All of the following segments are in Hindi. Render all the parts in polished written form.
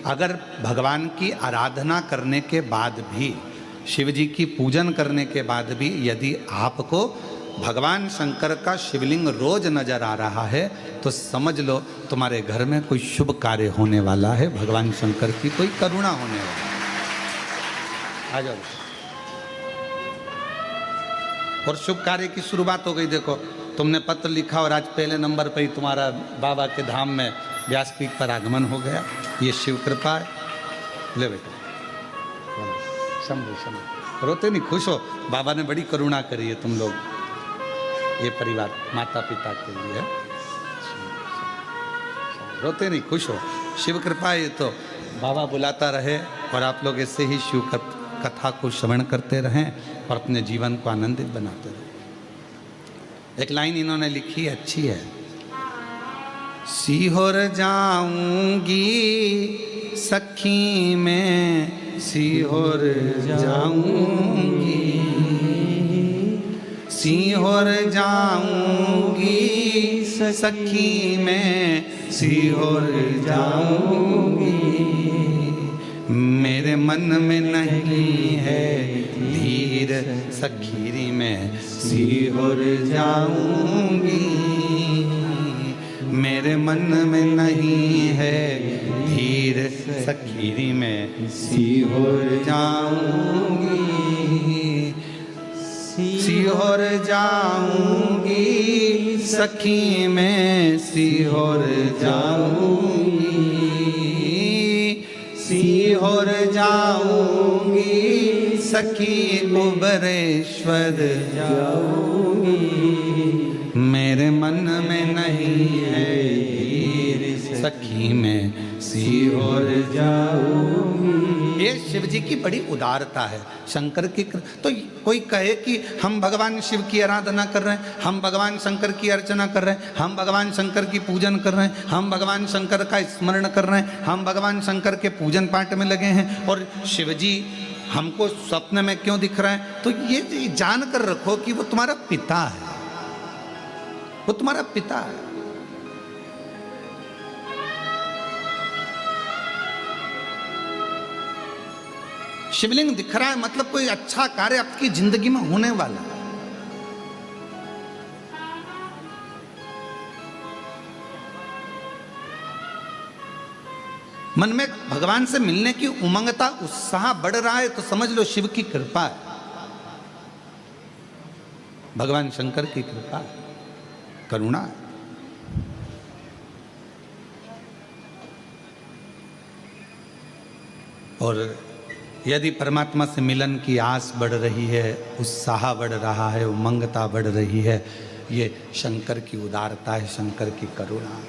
अगर भगवान की आराधना करने के बाद भी, शिव जी की पूजन करने के बाद भी यदि आपको भगवान शंकर का शिवलिंग रोज नजर आ रहा है तो समझ लो तुम्हारे घर में कोई शुभ कार्य होने वाला है, भगवान शंकर की कोई करुणा होने वाली है। आ जाओ। और शुभ कार्य की शुरुआत हो गई। देखो, तुमने पत्र लिखा और आज पहले नंबर पर ही तुम्हारा बाबा के धाम में व्यासपीठ पर आगमन हो गया। ये शिव कृपा है। ले बेटा, शंभु शंभु। रोते नहीं, खुश हो, बाबा ने बड़ी करुणा करी है तुम लोग, ये परिवार माता पिता के लिए। रोते नहीं, खुश हो, शिव कृपा है। तो बाबा बुलाता रहे और आप लोग ऐसे ही शिव कथा को श्रवण करते रहें और अपने जीवन को आनंदित बनाते रहें। एक लाइन इन्होंने लिखी, अच्छी है। सीहोर जाऊंगी सखी में, सीहोर जाऊंगी, सीहोर जाऊंगी सखी में, सीहोर जाऊंगी। मेरे मन में नहीं है धीर सखीरी में, सीहोर जाऊंगी। मेरे मन में नहीं है धीर सखीरी में, सीहोर जाऊंगी। सीहोर जाऊंगी सखी में, सीहोर जाऊंगी। सीहोर जाऊंगी सखी कुबरेश्वर जाऊंगी। मेरे मन में नहीं है धीर सखी में, सीहोर जाऊंगी। ये शिव जी की बड़ी उदारता है, शंकर की। तो कोई कहे कि हम भगवान शिव की आराधना कर रहे हैं, हम भगवान शंकर की अर्चना कर रहे हैं, हम भगवान शंकर की पूजन कर रहे हैं, हम भगवान शंकर का स्मरण कर रहे हैं, हम भगवान शंकर के पूजन पाठ में लगे हैं और शिव जी हमको स्वप्न में क्यों दिख रहे हैं? तो ये जान कर रखो कि वो तुम्हारा पिता है, वो तुम्हारा पिता है। शिवलिंग दिख रहा है मतलब कोई अच्छा कार्य आपकी जिंदगी में होने वाला है। मन में भगवान से मिलने की उमंगता, उत्साह बढ़ रहा है तो समझ लो शिव की कृपा है, भगवान शंकर की कृपा है, करुणा है। और यदि परमात्मा से मिलन की आस बढ़ रही है, उत्साह बढ़ रहा है, उमंगता बढ़ रही है, ये शंकर की उदारता है, शंकर की करुणा है,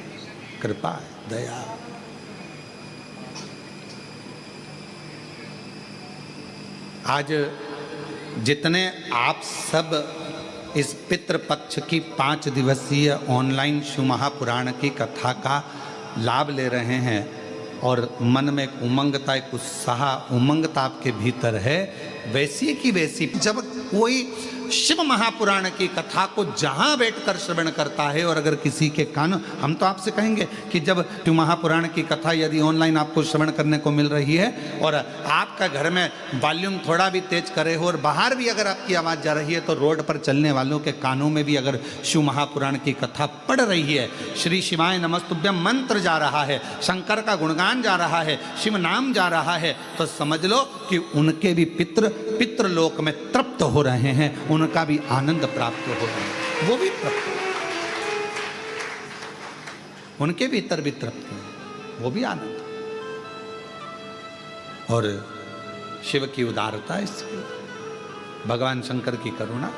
कृपा है, दया है। आज जितने आप सब इस पितृपक्ष की 5 दिवसीय ऑनलाइन शिव महापुराण की कथा का लाभ ले रहे हैं और मन में एक उमंगता, एक उत्साह, उमंगता आपके भीतर है, वैसी की वैसी जब कोई शिव महापुराण की कथा को जहां बैठकर श्रवण करता है और अगर किसी के कान, हम तो आपसे कहेंगे कि जब शिव महापुराण की कथा यदि ऑनलाइन आपको श्रवण करने को मिल रही है और आपका घर में वॉल्यूम थोड़ा भी तेज करे हो और बाहर भी अगर आपकी आवाज़ जा रही है तो रोड पर चलने वालों के कानों में भी अगर शिव महापुराण की कथा पढ़ रही है, श्री शिवाय नमस्तुभ्यम मंत्र जा रहा है, शंकर का गुणगान जा रहा है, शिव नाम जा रहा है, तो समझ लो कि उनके भी पितृलोक में तृप्त हो रहे हैं, उनका भी आनंद प्राप्त हो रहा है, वो भी तृप्त, उनके भीतर भी तृप्त है, वो भी आनंद। और शिव की उदारता, इसलिए भगवान शंकर की करुणा।